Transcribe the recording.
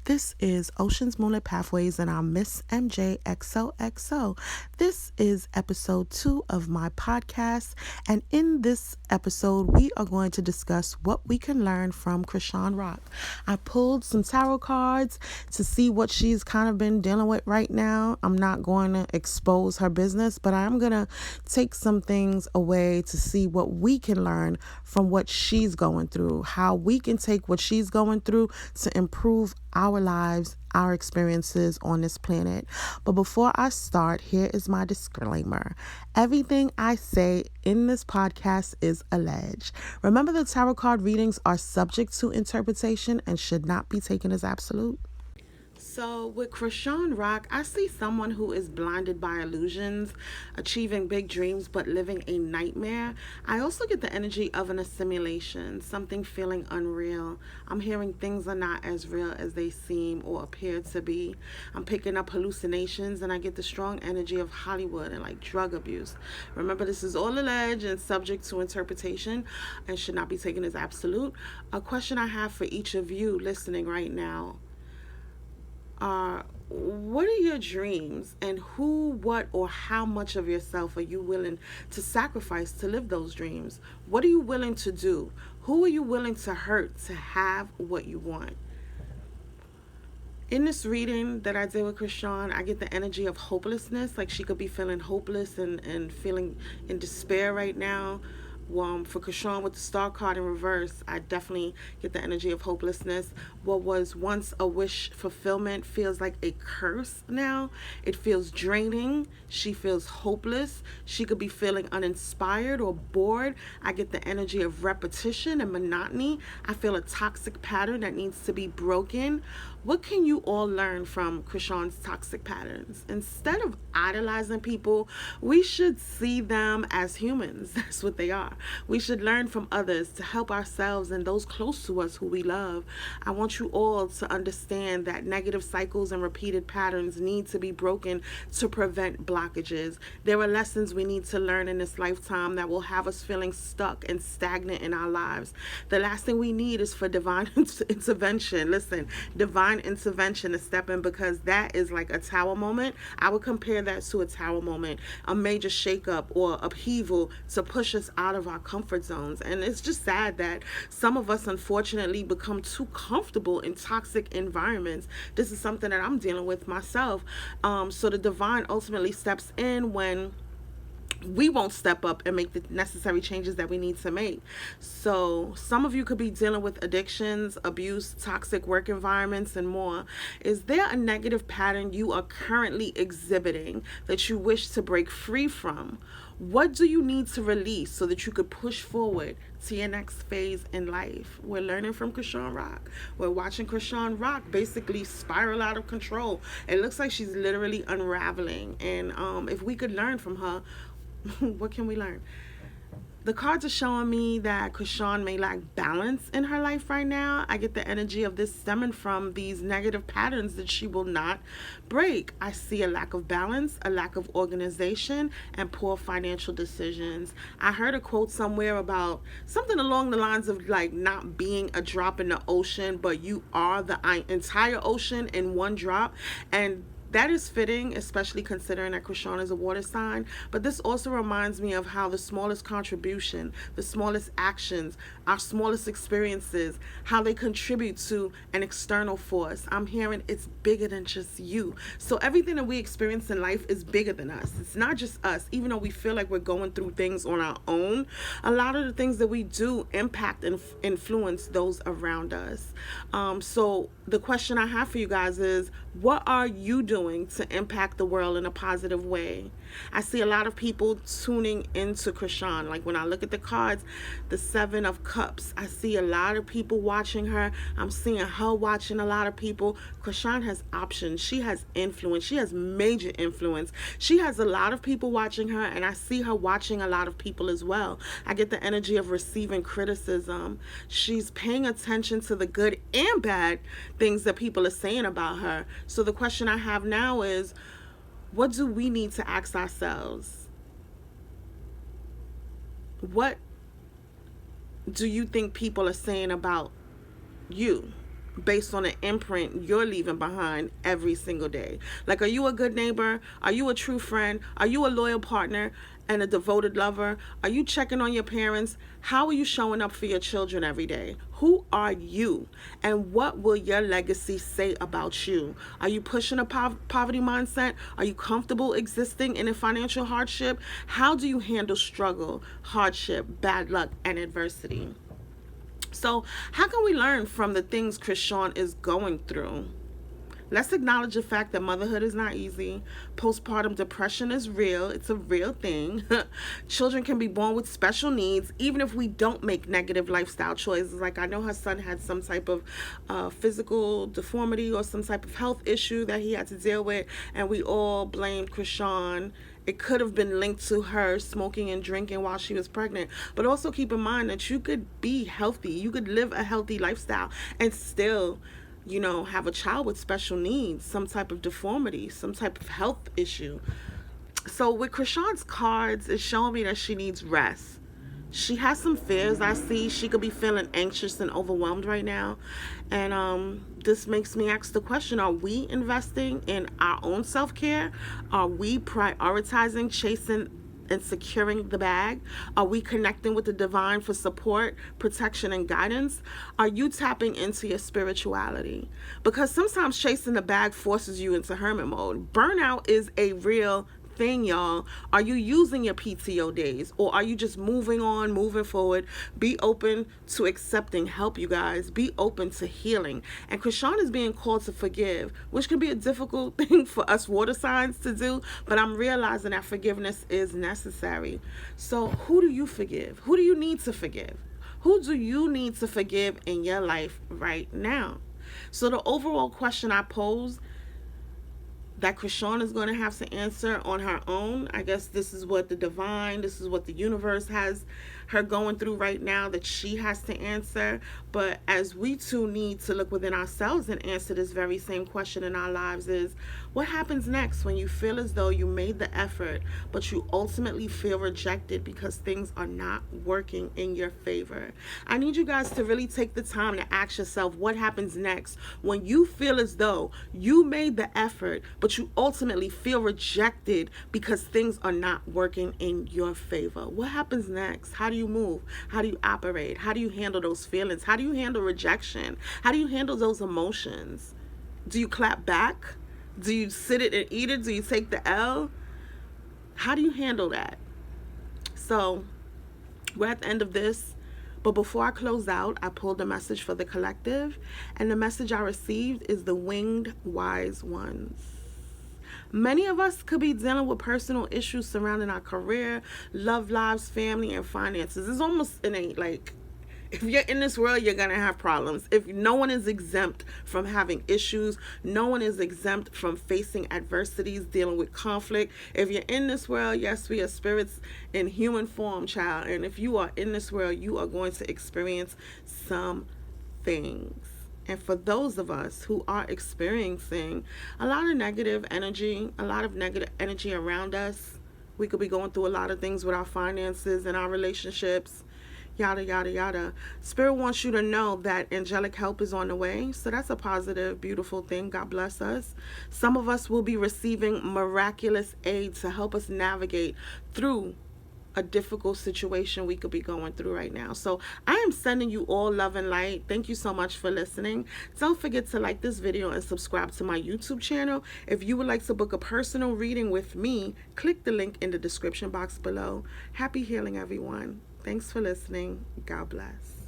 This is Ocean's Moonlit Pathways, and I'm Miss MJ XOXO. This is episode 2 of my podcast, and in this episode, we are going to discuss what we can learn from Chrisean Rock. I pulled some tarot cards to see what she's kind of been dealing with right now. I'm not going to expose her business, but I'm going to take some things away to see what we can learn from what she's going through, how we can take what she's going through to improve our lives, our experiences on this planet. But before I start, here is my disclaimer. Everything I say in this podcast is alleged. Remember, the tarot card readings are subject to interpretation and should not be taken as absolute. So with Chrisean Rock, I see someone who is blinded by illusions, achieving big dreams but living a nightmare. I also get the energy of an assimilation, something feeling unreal. I'm hearing things are not as real as they seem or appear to be. I'm picking up hallucinations, and I get the strong energy of Hollywood and like drug abuse. Remember, this is all alleged and subject to interpretation and should not be taken as absolute. A question I have for each of you listening right now: what are your dreams, and who, what, or how much of yourself are you willing to sacrifice to live those dreams? What are you willing to do? Who are you willing to hurt to have what you want? In this reading that I did with Chrisean, I get the energy of hopelessness, like she could be feeling hopeless and feeling in despair right now. For Chrisean with the star card in reverse, I definitely get the energy of hopelessness. What was once a wish fulfillment feels like a curse now. It feels draining. She feels hopeless. She could be feeling uninspired or bored. I get the energy of repetition and monotony. I feel a toxic pattern that needs to be broken. What can you all learn from Chrisean's toxic patterns? Instead of idolizing people, we should see them as humans. That's what they are. We should learn from others to help ourselves and those close to us who we love. I want you all to understand that negative cycles and repeated patterns need to be broken to prevent blockages. There are lessons we need to learn in this lifetime that will have us feeling stuck and stagnant in our lives. The last thing we need is for divine intervention. Listen, divine intervention to step in, because that is like a tower moment. I would compare that to a tower moment, a major shakeup or upheaval to push us out of our comfort zones. And it's just sad that some of us unfortunately become too comfortable in toxic environments. This is something that I'm dealing with myself. So the divine ultimately steps in when we won't step up and make the necessary changes that we need to make. So some of you could be dealing with addictions, abuse, toxic work environments, and more. Is there a negative pattern you are currently exhibiting that you wish to break free from? What do you need to release so that you could push forward to your next phase in life? We're learning from Chrisean Rock. We're watching Chrisean Rock basically spiral out of control. It looks like she's literally unraveling. And if we could learn from her, what can we learn? The cards are showing me that Chrisean may lack balance in her life right now. I get the energy of this stemming from these negative patterns that she will not break. I see a lack of balance, a lack of organization, and poor financial decisions. I heard a quote somewhere about something along the lines of like not being a drop in the ocean, but you are the entire ocean in one drop. And that is fitting, especially considering that Chrisean is a water sign. But this also reminds me of how the smallest contribution, the smallest actions, our smallest experiences, how they contribute to an external force. I'm hearing it's bigger than just you. So everything that we experience in life is bigger than us. It's not just us. Even though we feel like we're going through things on our own, a lot of the things that we do impact and influence those around us. So the question I have for you guys is, what are you doing to impact the world in a positive way? I see a lot of people tuning into Chrisean. Like when I look at the cards, the 7 of Cups, I see a lot of people watching her. I'm seeing her watching a lot of people. Chrisean has options. She has influence. She has major influence. She has a lot of people watching her, and I see her watching a lot of people as well. I get the energy of receiving criticism. She's paying attention to the good and bad things that people are saying about her. So the question I have now is, what do we need to ask ourselves? What do you think people are saying about you? based on an imprint you're leaving behind every single day. Like, are you a good neighbor? Are you a true friend? Are you a loyal partner and a devoted lover? Are you checking on your parents? How are you showing up for your children every day? Who are you? And what will your legacy say about you? Are you pushing a poverty mindset? Are you comfortable existing in a financial hardship? How do you handle struggle, hardship, bad luck, and adversity? So, how can we learn from the things Chrisean is going through? Let's acknowledge the fact that motherhood is not easy. Postpartum depression is real. It's a real thing. Children can be born with special needs, even if we don't make negative lifestyle choices. Like, I know her son had some type of physical deformity or some type of health issue that he had to deal with, and we all blamed Chrisean. It could have been linked to her smoking and drinking while she was pregnant. But also keep in mind that you could be healthy. You could live a healthy lifestyle and still, have a child with special needs, some type of deformity, some type of health issue. So with Chrisean's cards, it's showing me that she needs rest. She has some fears. I see she could be feeling anxious and overwhelmed right now. And this makes me ask the question, are we investing in our own self-care? Are we prioritizing chasing and securing the bag? Are we connecting with the divine for support, protection, and guidance? Are you tapping into your spirituality? Because sometimes chasing the bag forces you into hermit mode. Burnout is a real thing, y'all. Are you using your PTO days, or are you just moving on, moving forward? Be open to accepting help, you guys. Be open to healing. And Chrisean is being called to forgive, which can be a difficult thing for us water signs to do, but I'm realizing that forgiveness is necessary. So who do you forgive? Who do you need to forgive? Who do you need to forgive in your life right now? So the overall question I pose that Chrisean is going to have to answer on her own. I guess this is what this is what the universe has her going through right now, that she has to answer. But as we too need to look within ourselves and answer this very same question in our lives is, what happens next when you feel as though you made the effort, but you ultimately feel rejected because things are not working in your favor? I need you guys to really take the time to ask yourself, what happens next when you feel as though you made the effort, but you ultimately feel rejected because things are not working in your favor? What happens next? How do you move? How do you operate? How do you handle those feelings? How do you handle rejection? How do you handle those emotions? Do you clap back? Do you sit it and eat it? Do you take the L? How do you handle that? So we're at the end of this. But before I close out, I pulled a message for the collective. And the message I received is the winged wise ones. Many of us could be dealing with personal issues surrounding our career, love lives, family, and finances. It's almost innate. Like, if you're in this world, you're going to have problems. If no one is exempt from having issues, no one is exempt from facing adversities, dealing with conflict. If you're in this world, yes, we are spirits in human form, child. And if you are in this world, you are going to experience some things. And for those of us who are experiencing a lot of negative energy around us, we could be going through a lot of things with our finances and our relationships, yada, yada, yada. Spirit wants you to know that angelic help is on the way. So that's a positive, beautiful thing. God bless us. Some of us will be receiving miraculous aid to help us navigate through a difficult situation we could be going through right now. So I am sending you all love and light. Thank you so much for listening. Don't forget to like this video and subscribe to my YouTube channel. If you would like to book a personal reading with me, click the link in the description box below. Happy healing, everyone. Thanks for listening. God bless.